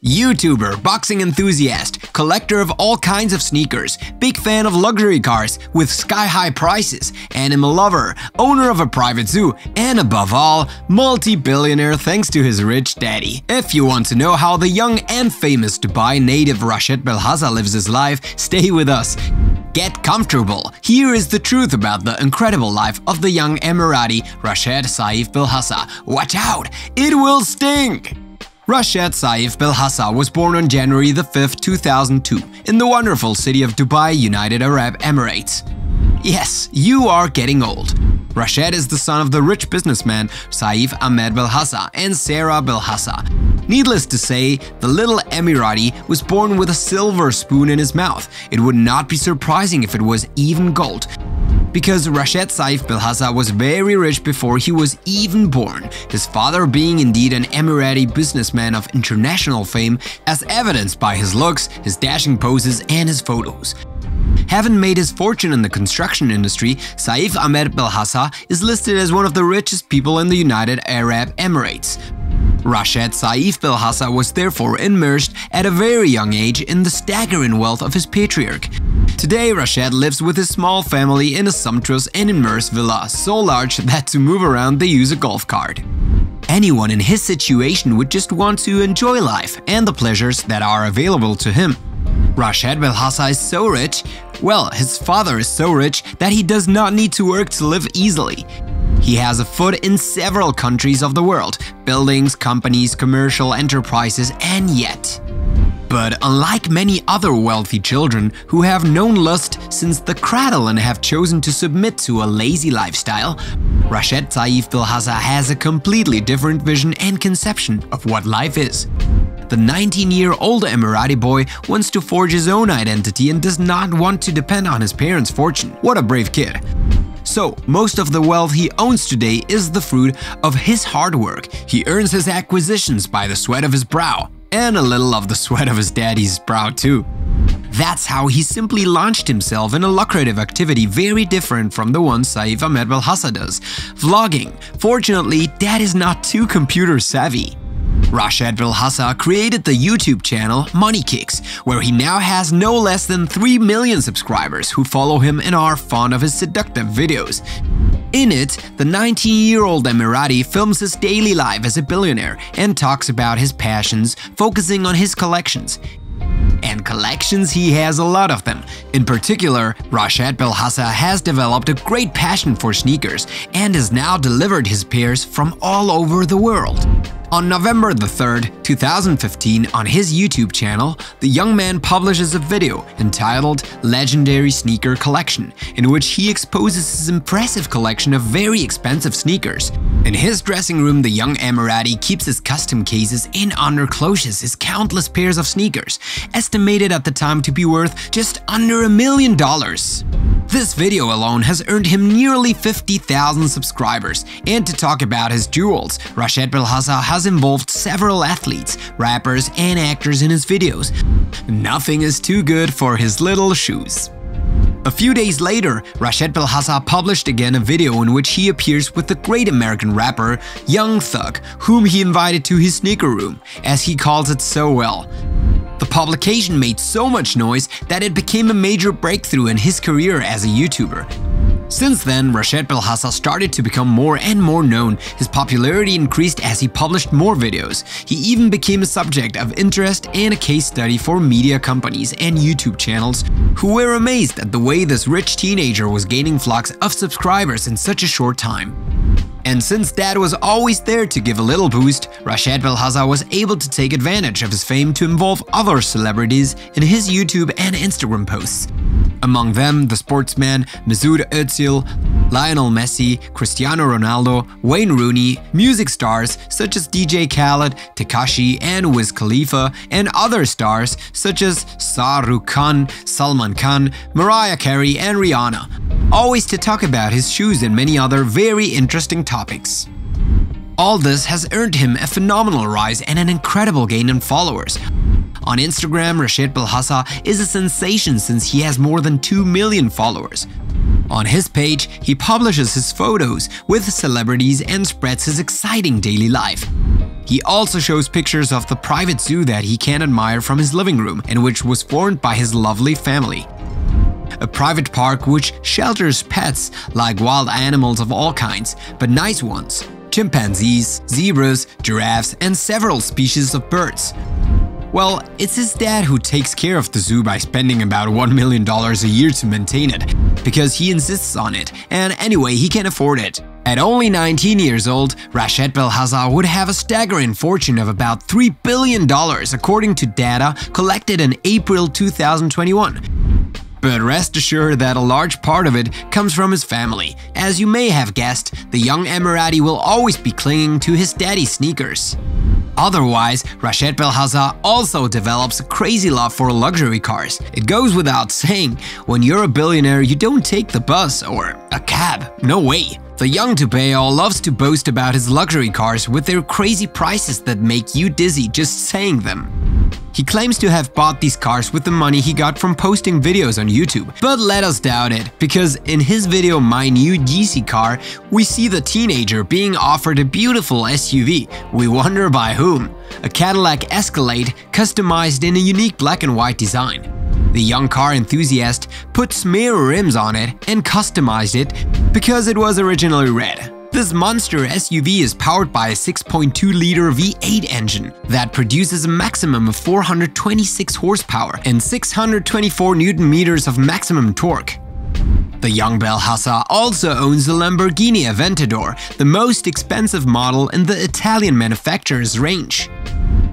YouTuber, boxing enthusiast, collector of all kinds of sneakers, big fan of luxury cars with sky-high prices, animal lover, owner of a private zoo, and above all, multi-billionaire thanks to his rich daddy. If you want to know how the young and famous Dubai native Rashed Belhasa lives his life, stay with us. Get comfortable. Here is the truth about the incredible life of the young Emirati Rashed Saïf Belhasa. Watch out, it will stink! Rashed Saïf Belhasa was born on January 5, 2002 in the wonderful city of Dubai, United Arab Emirates. Yes, you are getting old. Rashed is the son of the rich businessman Saif Ahmed Belhasa and Sarah Belhasa. Needless to say, the little Emirati was born with a silver spoon in his mouth. It would not be surprising if it was even gold, because Rashed Saïf Belhasa was very rich before he was even born, his father being indeed an Emirati businessman of international fame, as evidenced by his looks, his dashing poses, and his photos. Having made his fortune in the construction industry, Saif Ahmed Belhasa is listed as one of the richest people in the United Arab Emirates. Rashed Saïf Belhasa was therefore immersed at a very young age in the staggering wealth of his patriarch. Today, Rashed lives with his small family in a sumptuous and immense villa, so large that to move around they use a golf cart. Anyone in his situation would just want to enjoy life and the pleasures that are available to him. Rashed Belhasa is so rich, well, his father is so rich that he does not need to work to live easily. He has a foot in several countries of the world, buildings, companies, commercial enterprises, and yet. But unlike many other wealthy children who have known lust since the cradle and have chosen to submit to a lazy lifestyle, Rashed Saïf Belhasa has a completely different vision and conception of what life is. The 19-year-old Emirati boy wants to forge his own identity and does not want to depend on his parents' fortune. What a brave kid! So, most of the wealth he owns today is the fruit of his hard work. He earns his acquisitions by the sweat of his brow, and a little of the sweat of his daddy's brow too. That's how he simply launched himself in a lucrative activity very different from the one Saif Ahmed Belhasa does, vlogging. Fortunately, Dad is not too computer savvy. Rashed Belhasa created the YouTube channel Money Kicks, where he now has no less than 3 million subscribers who follow him and are fond of his seductive videos. In it, the 19-year-old Emirati films his daily life as a billionaire and talks about his passions, focusing on his collections. And collections, he has a lot of them. In particular, Rashed Belhasa has developed a great passion for sneakers and has now delivered his pairs from all over the world. On November 3rd, 2015, on his YouTube channel, the young man publishes a video entitled Legendary Sneaker Collection, in which he exposes his impressive collection of very expensive sneakers. In his dressing room, the young Emirati keeps his custom cases and undercloses his countless pairs of sneakers, estimated at the time to be worth just under $1 million. This video alone has earned him nearly 50,000 subscribers, and to talk about his jewels, Rashed Belhasa has involved several athletes, rappers, and actors in his videos. Nothing is too good for his little shoes. A few days later, Rashed Belhasa published again a video in which he appears with the great American rapper Young Thug, whom he invited to his sneaker room, as he calls it so well. The publication made so much noise that it became a major breakthrough in his career as a YouTuber. Since then, Rashed Belhasa started to become more and more known. His popularity increased as he published more videos. He even became a subject of interest and a case study for media companies and YouTube channels, who were amazed at the way this rich teenager was gaining flocks of subscribers in such a short time. And since Dad was always there to give a little boost, Rashed Belhasa was able to take advantage of his fame to involve other celebrities in his YouTube and Instagram posts. Among them, the sportsman Mesut Özil, Lionel Messi, Cristiano Ronaldo, Wayne Rooney, music stars such as DJ Khaled, Tekashi, and Wiz Khalifa, and other stars such as Shah Rukh Khan, Salman Khan, Mariah Carey, and Rihanna, always to talk about his shoes and many other very interesting topics. All this has earned him a phenomenal rise and an incredible gain in followers. On Instagram, Rashed Belhasa is a sensation since he has more than 2 million followers. On his page, he publishes his photos with celebrities and spreads his exciting daily life. He also shows pictures of the private zoo that he can admire from his living room and which was formed by his lovely family. A private park which shelters pets like wild animals of all kinds, but nice ones. Chimpanzees, zebras, giraffes, and several species of birds. Well, it's his dad who takes care of the zoo by spending about $1 million a year to maintain it, because he insists on it, and anyway, he can afford it. At only 19 years old, Rashed Belhasa would have a staggering fortune of about $3 billion according to data collected in April 2021. But rest assured that a large part of it comes from his family. As you may have guessed, the young Emirati will always be clinging to his daddy's sneakers. Otherwise, Rashed Belhasa also develops a crazy love for luxury cars. It goes without saying, when you're a billionaire you don't take the bus or a cab, no way. The young dubaiote loves to boast about his luxury cars with their crazy prices that make you dizzy just saying them. He claims to have bought these cars with the money he got from posting videos on YouTube. But let us doubt it, because in his video My New DC Car, we see the teenager being offered a beautiful SUV. We wonder by whom? A Cadillac Escalade customized in a unique black and white design. The young car enthusiast put smear rims on it and customized it because it was originally red. This monster SUV is powered by a 6.2-liter V8 engine that produces a maximum of 426 horsepower and 624 Nm of maximum torque. The young Belhasa also owns the Lamborghini Aventador, the most expensive model in the Italian manufacturer's range.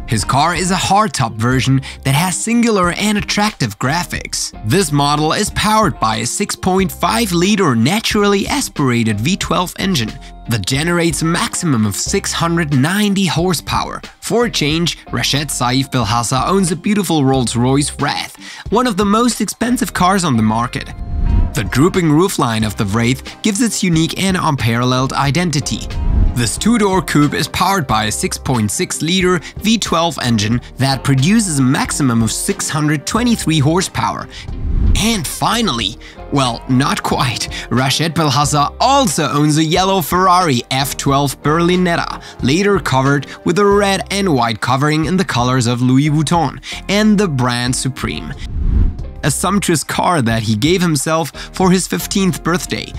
His car is a hardtop version that has singular and attractive graphics. This model is powered by a 6.5-liter naturally aspirated V12 engine that generates a maximum of 690 horsepower. For a change, Rashed Saïf Belhasa owns a beautiful Rolls-Royce Wraith, one of the most expensive cars on the market. The drooping roofline of the Wraith gives its unique and unparalleled identity. This two-door coupe is powered by a 6.6-liter V12 engine that produces a maximum of 623 horsepower. And finally, well, not quite, Rashed Belhasa also owns a yellow Ferrari F12 Berlinetta, later covered with a red and white covering in the colors of Louis Vuitton and the brand Supreme. A sumptuous car that he gave himself for his 15th birthday.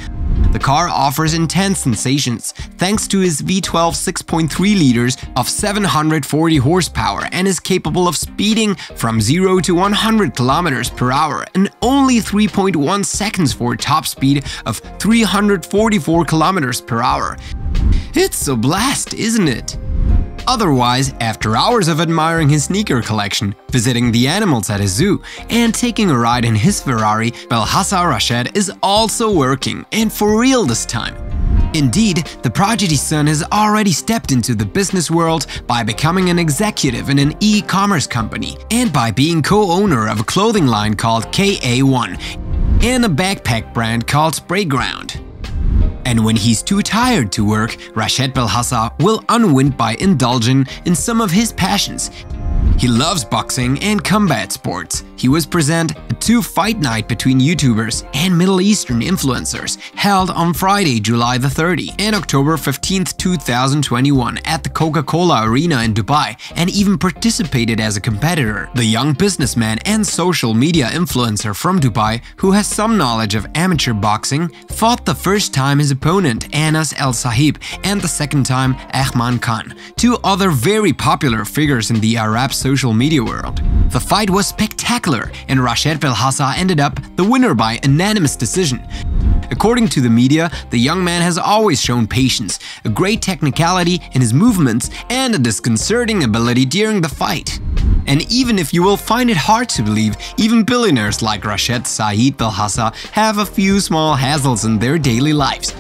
The car offers intense sensations thanks to his V12 6.3 liters of 740 horsepower and is capable of speeding from 0 to 100 km per hour in only 3.1 seconds for a top speed of 344 km per hour. It's a blast, isn't it? Otherwise, after hours of admiring his sneaker collection, visiting the animals at his zoo, and taking a ride in his Ferrari, Belhasa Rashed is also working, and for real this time. Indeed, the prodigy's son has already stepped into the business world by becoming an executive in an e-commerce company and by being co-owner of a clothing line called KA1 and a backpack brand called Sprayground. And when he's too tired to work, Rashed Belhasa will unwind by indulging in some of his passions. He loves boxing and combat sports. He was present at 2 fight night between YouTubers and Middle Eastern influencers held on Friday, July the 30th and October 15th, 2021 at the Coca-Cola Arena in Dubai, and even participated as a competitor. The young businessman and social media influencer from Dubai, who has some knowledge of amateur boxing, fought the first time his opponent Anas El Sahib and the second time Ahman Khan, 2 other very popular figures in the Arab social media world. The fight was spectacular and Rashed Belhasa ended up the winner by unanimous decision. According to the media, the young man has always shown patience, a great technicality in his movements, and a disconcerting ability during the fight. And even if you will find it hard to believe, even billionaires like Rashed Saïf Belhasa have a few small hassles in their daily lives.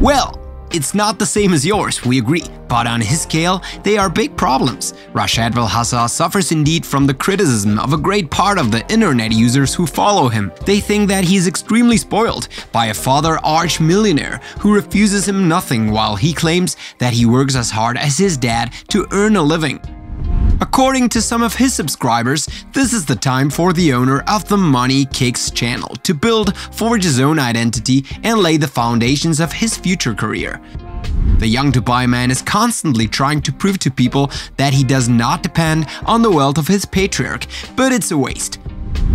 Well, it's not the same as yours, we agree, but on his scale, they are big problems. Rashed Belhasa suffers indeed from the criticism of a great part of the internet users who follow him. They think that he is extremely spoiled by a father arch-millionaire who refuses him nothing while he claims that he works as hard as his dad to earn a living. According to some of his subscribers, this is the time for the owner of the Money Kicks channel to forge his own identity and lay the foundations of his future career. The young Dubai man is constantly trying to prove to people that he does not depend on the wealth of his patriarch, but it's a waste.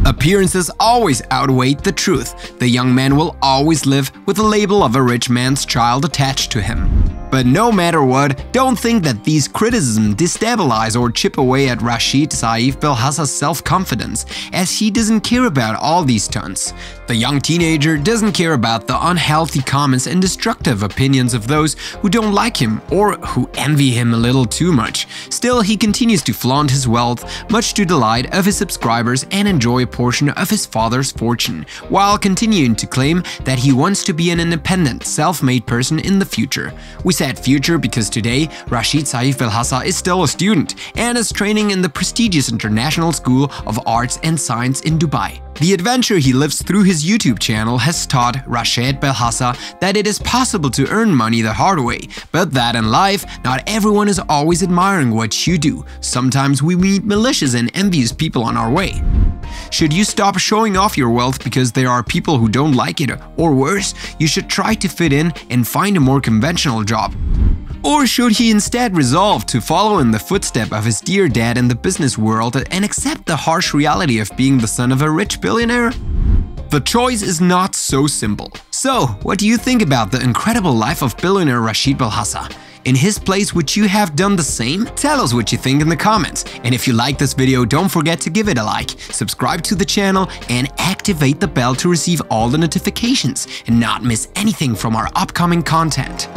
Appearances always outweigh the truth. The young man will always live with the label of a rich man's child attached to him. But no matter what, don't think that these criticisms destabilize or chip away at Rashed Saïf Belhasa's self-confidence, as he doesn't care about all these stunts. The young teenager doesn't care about the unhealthy comments and destructive opinions of those who don't like him or who envy him a little too much. Still, he continues to flaunt his wealth, much to the delight of his subscribers, and enjoy a portion of his father's fortune, while continuing to claim that he wants to be an independent, self-made person in the future. We said future because today, Rashed Saïf Belhasa is still a student and is training in the prestigious International School of Arts and Science in Dubai. The adventure he lives through his YouTube channel has taught Rashed Belhasa that it is possible to earn money the hard way, but that in life, not everyone is always admiring what you do. Sometimes we meet malicious and envious people on our way. Should you stop showing off your wealth because there are people who don't like it, or worse, you should try to fit in and find a more conventional job? Or should he instead resolve to follow in the footsteps of his dear dad in the business world and accept the harsh reality of being the son of a rich billionaire? The choice is not so simple. So, what do you think about the incredible life of billionaire Rashed Belhasa? In his place, would you have done the same? Tell us what you think in the comments. And if you like this video, don't forget to give it a like, subscribe to the channel, and activate the bell to receive all the notifications and not miss anything from our upcoming content.